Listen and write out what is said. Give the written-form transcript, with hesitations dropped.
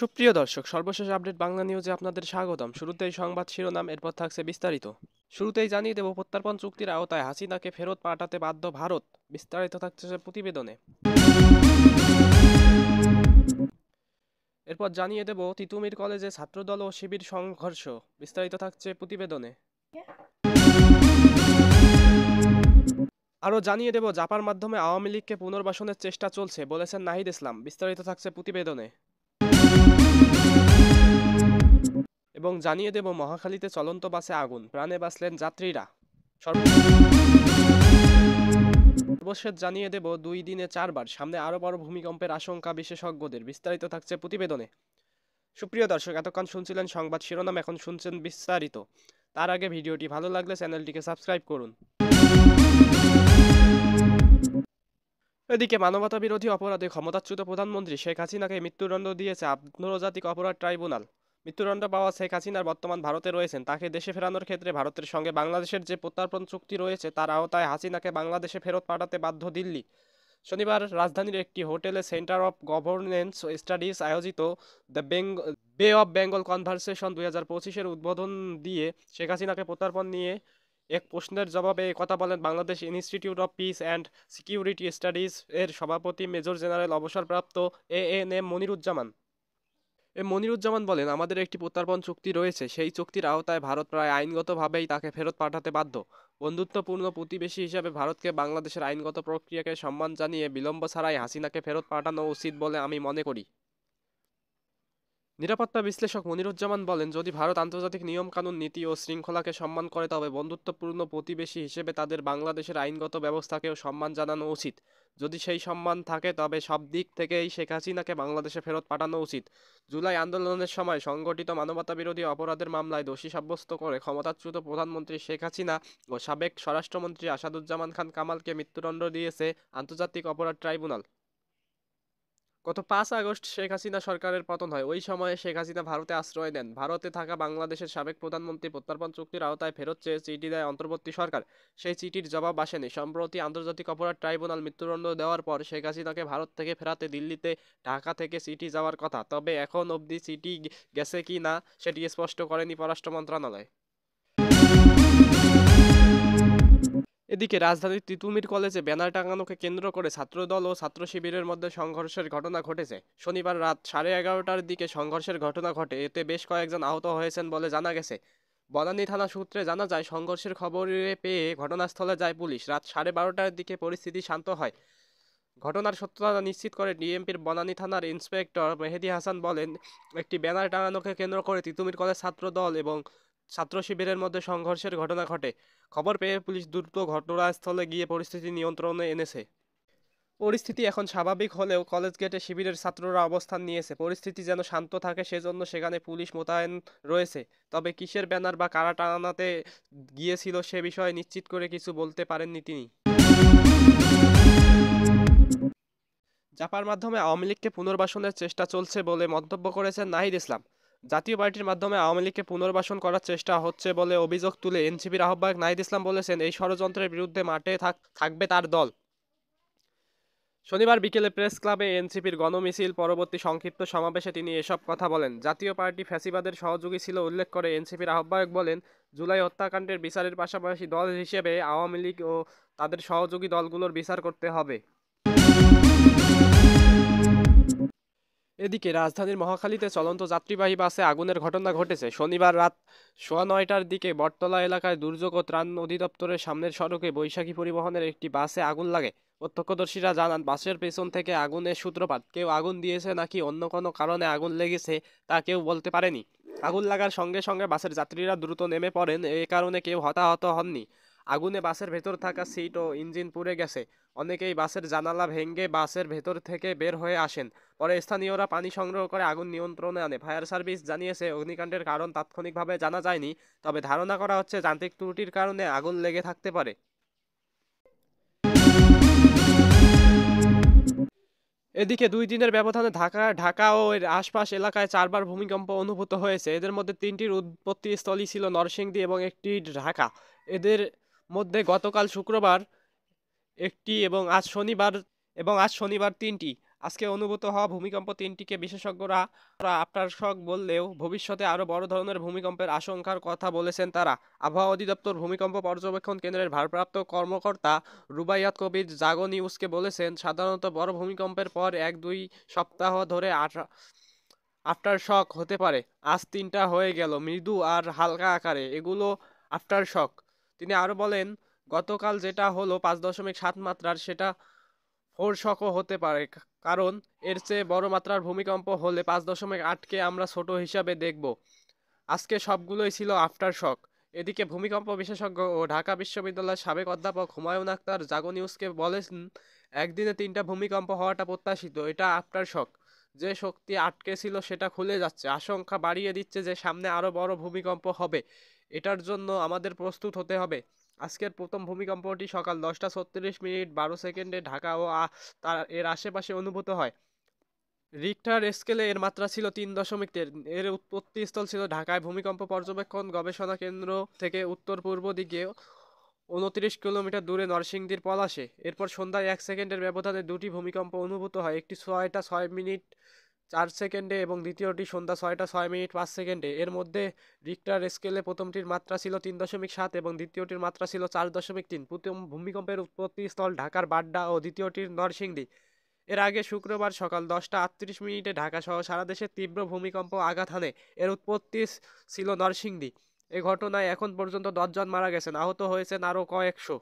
সুপ্রিয় দর্শক, সর্বশেষ আপডেট বাংলা নিউজে আপনাদের স্বাগতম। শুরুতেই সংবাদ শিরোনাম, এরপর থাকছে বিস্তারিত। শুরুতেই জানিয়ে দেব প্রত্যর্পণ চুক্তির আওতায় হাসিনাকে ফেরত পাঠাতে বাধ্য ভারত। বিস্তারিত থাকছে প্রতিবেদনে। এরপর জানিয়ে দেব তিতুমির কলেজে ছাত্রদল ও শিবির সংঘর্ষ। বিস্তারিত থাকছে প্রতিবেদনে। আরও জানিয়ে দেব জাপার মাধ্যমে আওয়ামী লীগকে পুনর্বাসনের চেষ্টা চলছে বলেছেন নাহিদ ইসলাম। বিস্তারিত থাকছে প্রতিবেদনে। এবং জানিয়ে দেব মহাখালীতে চলন্ত বাসে আগুন, প্রাণে বাঁচলেন যাত্রীরা। সর্বশেষ জানিয়ে দেব 2 দিনে 4 বার, সামনে আরও বড় ভূমিকম্পের আশঙ্কা বিশেষজ্ঞদের। বিস্তারিত থাকছে প্রতিবেদনে। সুপ্রিয় দর্শক, এতক্ষণ শুনছিলেন সংবাদ শিরোনাম, এখন শুনছেন বিস্তারিত। তার আগে ভিডিওটি ভালো লাগলে চ্যানেলটিকে সাবস্ক্রাইব করুন। এদিকে মানবতা বিরোধী অপরাধে ক্ষমতাচ্যুত প্রধানমন্ত্রী শেখ হাসিনাকে মৃত্যুদণ্ড দিয়েছে আন্তর্জাতিক অপরাধ ট্রাইব্যুনাল। মৃত্যুদণ্ড পাওয়া শেখ হাসিনার বর্তমান ভারতে রয়েছেন। তাকে দেশে ফেরানোর ক্ষেত্রে ভারতের সঙ্গে বাংলাদেশের যে প্রত্যর্পণ চুক্তি রয়েছে তার আওতায় হাসিনাকে বাংলাদেশে ফেরত পাঠাতে বাধ্য দিল্লি। শনিবার রাজধানীর একটি হোটেলে সেন্টার অফ গভর্নেন্স স্টাডিজ আয়োজিত দ্য বে অফ বেঙ্গল কনভারসেশন 2025-এর উদ্বোধন দিয়ে শেখ হাসিনাকে প্রত্যর্পণ নিয়ে এক প্রশ্নের জবাবে কথা বলেন Bangladesh institute of piece and security studies এর সভাপতি মেজর জেনারেল অবসরপ্রাপ্ত ANM মনিরুজ্জামান। মনিরুজ্জামান বলেন, আমাদের একটি প্রত্যর্পণ চুক্তি রয়েছে, সেই চুক্তির আওতায় ভারত প্রায় আইনগতভাবেই তাকে ফেরত পাঠাতে বাধ্য। বন্ধুত্বপূর্ণ প্রতিবেশী হিসাবে ভারতকে বাংলাদেশের আইনগত প্রক্রিয়াকে সম্মান জানিয়ে বিলম্ব ছাড়াই হাসিনাকে ফেরত পাঠানো উচিত বলে আমি মনে করি। নিরাপত্তা বিশ্লেষক মনিরুজ্জামান বলেন, যদি ভারত আন্তর্জাতিক নিয়মকানুন, নীতি ও শৃঙ্খলাকে সম্মান করে তবে বন্ধুত্বপূর্ণ প্রতিবেশী হিসেবে তাদের বাংলাদেশের আইনগত ব্যবস্থাকেও সম্মান জানানো উচিত। যদি সেই সম্মান থাকে তবে সব দিক থেকেই শেখ হাসিনাকে বাংলাদেশে ফেরত পাঠানো উচিত। জুলাই আন্দোলনের সময় সংগঠিত মানবতাবিরোধী অপরাধের মামলায় দোষী সাব্যস্ত করে ক্ষমতাচ্যুত প্রধানমন্ত্রী শেখ হাসিনা ও সাবেক স্বরাষ্ট্রমন্ত্রী আসাদুজ্জামান খান কামালকে মৃত্যুদণ্ড দিয়েছে আন্তর্জাতিক অপরাধ ট্রাইব্যুনাল। গত 5 আগস্ট শেখ হাসিনা সরকারের পতন হয়। ওই সময়ে শেখ হাসিনা ভারতে আশ্রয় নেন। ভারতে থাকা বাংলাদেশের সাবেক প্রধানমন্ত্রী প্রত্যর্পণ চুক্তির আওতায় ফেরত চেয়ে চিঠি দেয় অন্তর্বর্তী সরকার। সেই চিঠির জবাব আসেনি। সম্প্রতি আন্তর্জাতিক অপরাধ ট্রাইব্যুনাল মৃত্যুদণ্ড দেওয়ার পর শেখ হাসিনাকে ভারত থেকে ফেরাতে দিল্লিতে ঢাকা থেকে চিঠি যাওয়ার কথা, তবে এখন অবধি চিঠি গেছে কি না সেটি স্পষ্ট করেনি পররাষ্ট্র মন্ত্রণালয়। এদিকে রাজধানীর তিতুমির কলেজে ব্যানার টাঙানোকে কেন্দ্র করে ছাত্রদল ও ছাত্র শিবিরের মধ্যে সংঘর্ষের ঘটনা ঘটেছে। শনিবার রাত 11:30টার দিকে সংঘর্ষের ঘটনা ঘটে। এতে বেশ কয়েকজন আহত হয়েছেন বলে জানা গেছে। বনানী থানা সূত্রে জানা যায়, সংঘর্ষের খবর পেয়ে ঘটনাস্থলে যায় পুলিশ। রাত 12:30টার দিকে পরিস্থিতি শান্ত হয়। ঘটনার সত্যতা নিশ্চিত করে ডিএমপির বনানী থানার ইন্সপেক্টর মেহেদী হাসান বলেন, একটি ব্যানার টাঙানোকে কেন্দ্র করে তিতুমির কলেজ ছাত্র দল এবং ছাত্র শিবিরের মধ্যে সংঘর্ষের ঘটনা ঘটে। খবর পেয়ে পুলিশ দ্রুত ঘটনাস্থলে গিয়ে পরিস্থিতি নিয়ন্ত্রণে এনেছে। পরিস্থিতি এখন স্বাভাবিক হলেও কলেজ গেটে শিবিরের ছাত্ররা অবস্থান নিয়েছে। পরিস্থিতি যেন শান্ত থাকে সেজন্য সেখানে পুলিশ মোতায়েন রয়েছে। তবে কিসের ব্যানার বা কারা টানাতে গিয়েছিল সে বিষয়ে নিশ্চিত করে কিছু বলতে পারেননি তিনি। জাপার মাধ্যমে আওয়ামী লীগকে পুনর্বাসনের চেষ্টা চলছে বলে মন্তব্য করেছেন নাহিদ ইসলাম। জাতীয় পার্টির মাধ্যমে আওয়ামী লীগকে পুনর্বাসন করার চেষ্টা হচ্ছে বলে অভিযোগ তুলে এনসিপির আহ্বায়ক নাহিদ ইসলাম বলেছেন, এই ষড়যন্ত্রের বিরুদ্ধে মাঠে থাকবে তার দল। শনিবার বিকেলে প্রেস ক্লাবে এনসিপির গণমিছিল পরবর্তী সংক্ষিপ্ত সমাবেশে তিনি এসব কথা বলেন। জাতীয় পার্টি ফ্যাসিবাদের সহযোগী ছিল উল্লেখ করে এনসিপির আহ্বায়ক বলেন, জুলাই হত্যাকাণ্ডের বিচারের পাশাপাশি দল হিসেবে আওয়ামী লীগ ও তাদের সহযোগী দলগুলোর বিচার করতে হবে। এদিকে রাজধানীর মহাখালীতে চলন্ত যাত্রীবাহী বাসে আগুনের ঘটনা ঘটেছে। শনিবার রাত 9:30টার দিকে বটতলা এলাকায় দুর্যোগ ও ত্রাণ অধিদপ্তরের সামনের সড়কে বৈশাখী পরিবহনের একটি বাসে আগুন লাগে। প্রত্যক্ষদর্শীরা জানান, বাসের পেছন থেকে আগুনের সূত্রপাত। কেউ আগুন দিয়েছে নাকি অন্য কোনো কারণে আগুন লেগেছে তা কেউ বলতে পারেনি। আগুন লাগার সঙ্গে সঙ্গে বাসের যাত্রীরা দ্রুত নেমে পড়েন। এই কারণে কেউ হতাহত হননি। আগুনে বাসের ভেতর থাকা সিট ও ইঞ্জিন পুড়ে গেছে। অনেকেই বাসের জানালা ভেঙে বাসের ভেতর থেকে বের হয়ে আসেন। পরে স্থানীয়রা পানি সংগ্রহ করে আগুন নিয়ন্ত্রণে আনে। ফায়ার সার্ভিস জানিয়েছে, অগ্নিকাণ্ডের কারণ তাৎক্ষণিকভাবে জানা যায়নি, তবে ধারণা করা হচ্ছে যান্ত্রিক ত্রুটির কারণে আগুন লেগে থাকতে পারে। এদিকে 2 দিনের ব্যবধানে ঢাকা ও এর আশপাশ এলাকায় 4 বার ভূমিকম্প অনুভূত হয়েছে। এদের মধ্যে 3টির উৎপত্তিস্থলই ছিল নরসিংদী এবং একটি ঢাকা। এদের মধ্যে গতকাল শুক্রবার একটি এবং আজ শনিবার 3টি। আজকে অনুভূত হওয়া ভূমিকম্প তিনটিকে বিশেষজ্ঞরা আফটার শক বললেও ভবিষ্যতে আরও বড় ধরনের ভূমিকম্পের আশঙ্কার কথা বলেছেন তারা। আবহাওয়া অধিদপ্তর ভূমিকম্প পর্যবেক্ষণ কেন্দ্রের ভারপ্রাপ্ত কর্মকর্তা রুবাইয়াত কবির জাগো নিউজকে বলেছেন, সাধারণত বড় ভূমিকম্পের পর 1-2 সপ্তাহ ধরে আফটার শক হতে পারে। আজ তিনটা হয়ে গেল, মৃদু আর হালকা আকারে, এগুলো আফটার শক। তিনি আরও বলেন, গতকাল যেটা হলো 5.7 মাত্রার, সেটা ফোর শকও হতে পারে, কারণ এর চেয়ে বড় মাত্রার ভূমিকম্প হলে 5.8কে আমরা ছোট হিসাবে দেখব। আজকে সবগুলোই ছিল আফটার শক। এদিকে ভূমিকম্প বিশেষজ্ঞ ও ঢাকা বিশ্ববিদ্যালয়ের সাবেক অধ্যাপক হুমায়ুন আখতার জাগো নিউজকে বলেন, একদিনে তিনটা ভূমিকম্প হওয়াটা প্রত্যাশিত, এটা আফটার শক। যে শক্তি আটকে ছিল সেটা খুলে যাচ্ছে, আশঙ্কা বাড়িয়ে দিচ্ছে যে সামনে আরো বড় ভূমিকম্প হবে। এটার জন্য আমাদের প্রস্তুত হতে হবে। আজকের প্রথম ভূমিকম্পটি সকাল 10টা 36 মিনিট 12 সেকেন্ডে ঢাকা ও তার এর আশেপাশে অনুভূত হয়। রিক্টার স্কেলে এর মাত্রা ছিল 3.3। এর উৎপত্তিস্থল ছিল ঢাকায়। ভূমিকম্প পর্যবেক্ষণ গবেষণা কেন্দ্র থেকে উত্তর পূর্ব দিকে 29 কিলোমিটার দূরে নরসিংদীর পলাশে। এরপর সন্ধ্যায় 1 সেকেন্ডের ব্যবধানে দুটি ভূমিকম্প অনুভূত হয়, একটি 6টা 6 মিনিট 4 সেকেন্ডে এবং দ্বিতীয়টি সন্ধ্যা 6টা 6 মিনিট 5 সেকেন্ডে। এর মধ্যে রিক্টার স্কেলে প্রথমটির মাত্রা ছিল 3.7 এবং দ্বিতীয়টির মাত্রা ছিল 4.3। প্রথম ভূমিকম্পের উৎপত্তিস্থল ঢাকার বাড্ডা ও দ্বিতীয়টির নরসিংদী। এর আগে শুক্রবার সকাল 10টা 38 মিনিটে ঢাকা সহ সারা দেশে তীব্র ভূমিকম্প আঘাত হানে। এর উৎপত্তি ছিল নরসিংদী। এ ঘটনায় এখন পর্যন্ত 10 জন মারা গেছেন, আহত হয়েছেন আরও কয়েকশো।